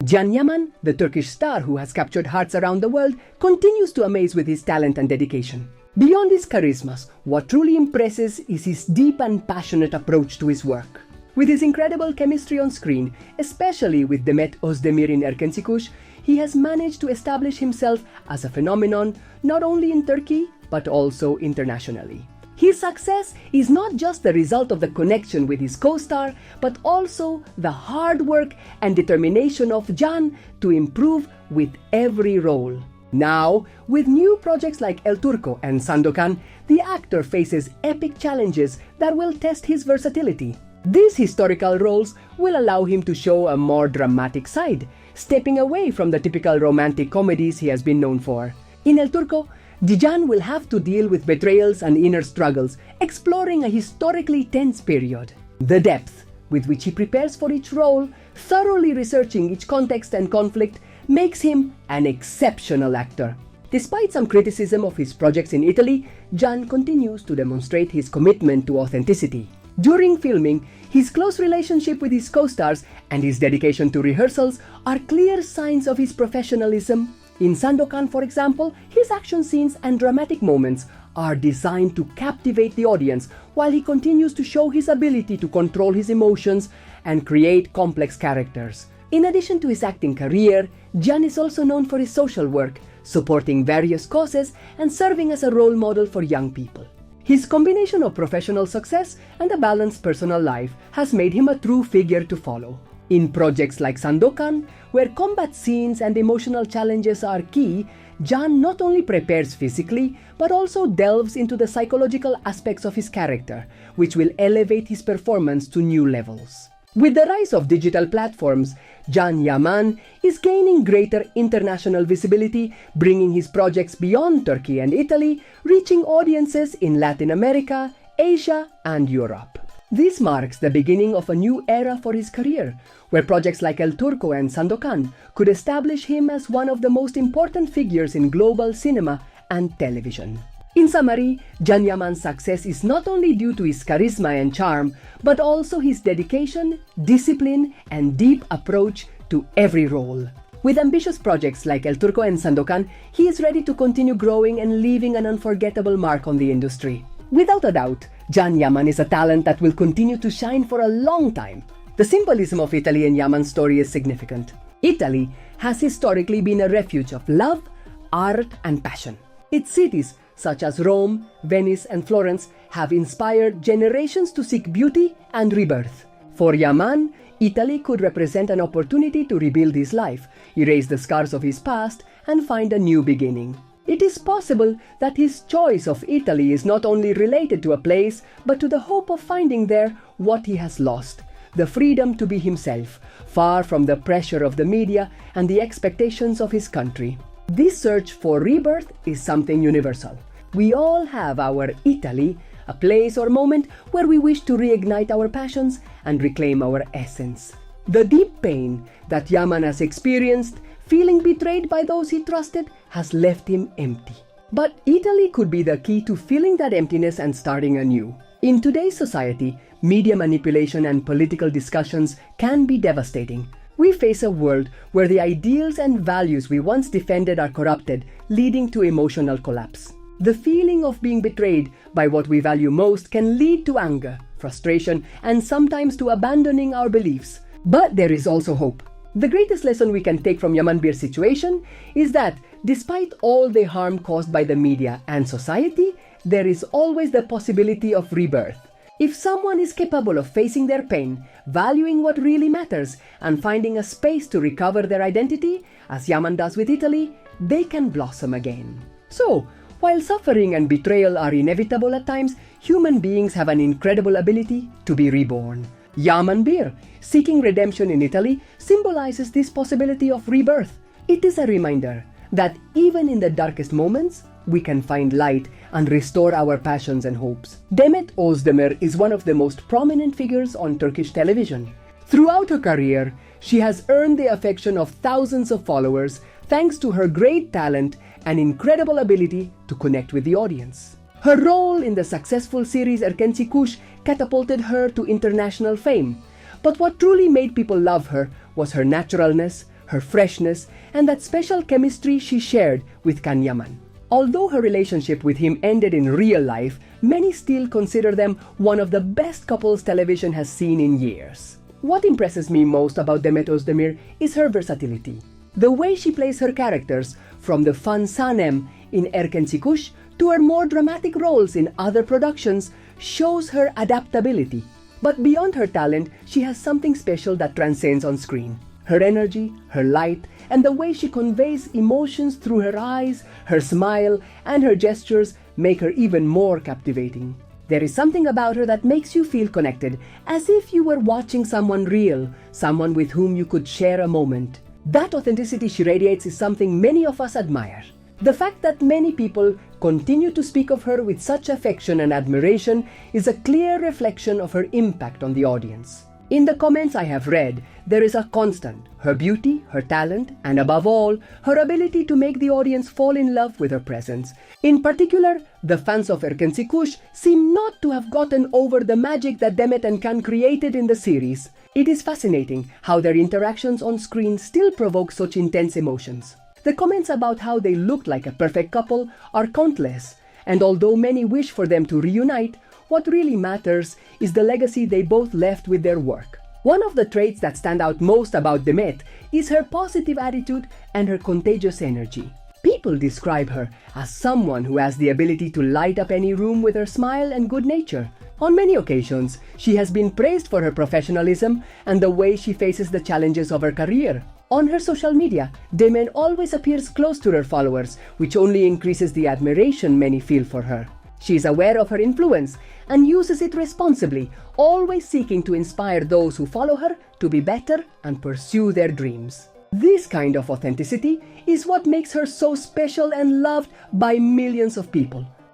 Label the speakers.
Speaker 1: Can Yaman, the Turkish star who has captured hearts around the world, continues to amaze with his talent and dedication. Beyond his charisma, what truly impresses is his deep and passionate approach to his work. With his incredible chemistry on screen, especially with Demet Özdemir in Erkenci Kuş, he has managed to establish himself as a phenomenon not only in Turkey but also internationally. His success is not just the result of the connection with his co-star, but also the hard work and determination of Can to improve with every role. Now, with new projects like El Turco and Sandokan, the actor faces epic challenges that will test his versatility. These historical roles will allow him to show a more dramatic side, stepping away from the typical romantic comedies he has been known for. In El Turco, Can will have to deal with betrayals and inner struggles, exploring a historically tense period. The depth with which he prepares for each role, thoroughly researching each context and conflict, makes him an exceptional actor. Despite some criticism of his projects in Italy, Can continues to demonstrate his commitment to authenticity. During filming, his close relationship with his co-stars and his dedication to rehearsals are clear signs of his professionalism. In Sandokan, for example, his action scenes and dramatic moments are designed to captivate the audience, while he continues to show his ability to control his emotions and create complex characters. In addition to his acting career, Can is also known for his social work, supporting various causes and serving as a role model for young people. His combination of professional success and a balanced personal life has made him a true figure to follow. In projects like Sandokan, where combat scenes and emotional challenges are key, Can not only prepares physically, but also delves into the psychological aspects of his character, which will elevate his performance to new levels. With the rise of digital platforms, Can Yaman is gaining greater international visibility, bringing his projects beyond Turkey and Italy, reaching audiences in Latin America, Asia, and Europe. This marks the beginning of a new era for his career, where projects like El Turco and Sandokan could establish him as one of the most important figures in global cinema and television. In summary, Can Yaman's success is not only due to his charisma and charm, but also his dedication, discipline, and deep approach to every role. With ambitious projects like El Turco and Sandokan, he is ready to continue growing and leaving an unforgettable mark on the industry. Without a doubt, Can Yaman is a talent that will continue to shine for a long time. The symbolism of Italy and Yaman's story is significant. Italy has historically been a refuge of love, art, and passion. Its cities, such as Rome, Venice, and Florence, have inspired generations to seek beauty and rebirth. For Yaman, Italy could represent an opportunity to rebuild his life, erase the scars of his past, and find a new beginning. It is possible that his choice of Italy is not only related to a place, but to the hope of finding there what he has lost: the freedom to be himself, far from the pressure of the media and the expectations of his country. This search for rebirth is something universal. We all have our Italy, a place or moment where we wish to reignite our passions and reclaim our essence. The deep pain that Yaman has experienced, feeling betrayed by those he trusted, has left him empty. But Italy could be the key to filling that emptiness and starting anew. In today's society, media manipulation and political discussions can be devastating. We face a world where the ideals and values we once defended are corrupted, leading to emotional collapse. The feeling of being betrayed by what we value most can lead to anger, frustration, and sometimes to abandoning our beliefs. But there is also hope. The greatest lesson we can take from Yaman Bir's situation is that, despite all the harm caused by the media and society, there is always the possibility of rebirth. If someone is capable of facing their pain, valuing what really matters, and finding a space to recover their identity, as Yaman does with Italy, they can blossom again. So, while suffering and betrayal are inevitable at times, human beings have an incredible ability to be reborn. Yaman Bir, seeking redemption in Italy, symbolizes this possibility of rebirth. It is a reminder that even in the darkest moments, we can find light and restore our passions and hopes. Demet Özdemir is one of the most prominent figures on Turkish television. Throughout her career, she has earned the affection of thousands of followers thanks to her great talent and incredible ability to connect with the audience. Her role in the successful series Erkenci Kuş catapulted her to international fame. But what truly made people love her was her naturalness, her freshness, and that special chemistry she shared with Yaman. Although her relationship with him ended in real life, many still consider them one of the best couples television has seen in years. What impresses me most about Demet Özdemir is her versatility. The way she plays her characters, from the fun Sanem in Erken Çıkış to her more dramatic roles in other productions, shows her adaptability. But beyond her talent, she has something special that transcends on screen. Her energy, her light, and the way she conveys emotions through her eyes, her smile, and her gestures make her even more captivating. There is something about her that makes you feel connected, as if you were watching someone real, someone with whom you could share a moment. That authenticity she radiates is something many of us admire. The fact that many people continue to speak of her with such affection and admiration is a clear reflection of her impact on the audience. In the comments I have read, there is a constant: her beauty, her talent, and above all, her ability to make the audience fall in love with her presence. In particular, the fans of Erken Çıkış seem not to have gotten over the magic that Demet and Can created in the series. It is fascinating how their interactions on screen still provoke such intense emotions. The comments about how they looked like a perfect couple are countless, and although many wish for them to reunite, what really matters is the legacy they both left with their work. One of the traits that stand out most about Demet is her positive attitude and her contagious energy. People describe her as someone who has the ability to light up any room with her smile and good nature. On many occasions, she has been praised for her professionalism and the way she faces the challenges of her career. On her social media, Demet always appears close to her followers, which only increases the admiration many feel for her. She is aware of her influence and uses it responsibly, always seeking to inspire those who follow her to be better and pursue their dreams. This kind of authenticity is what makes her so special and loved by millions of people.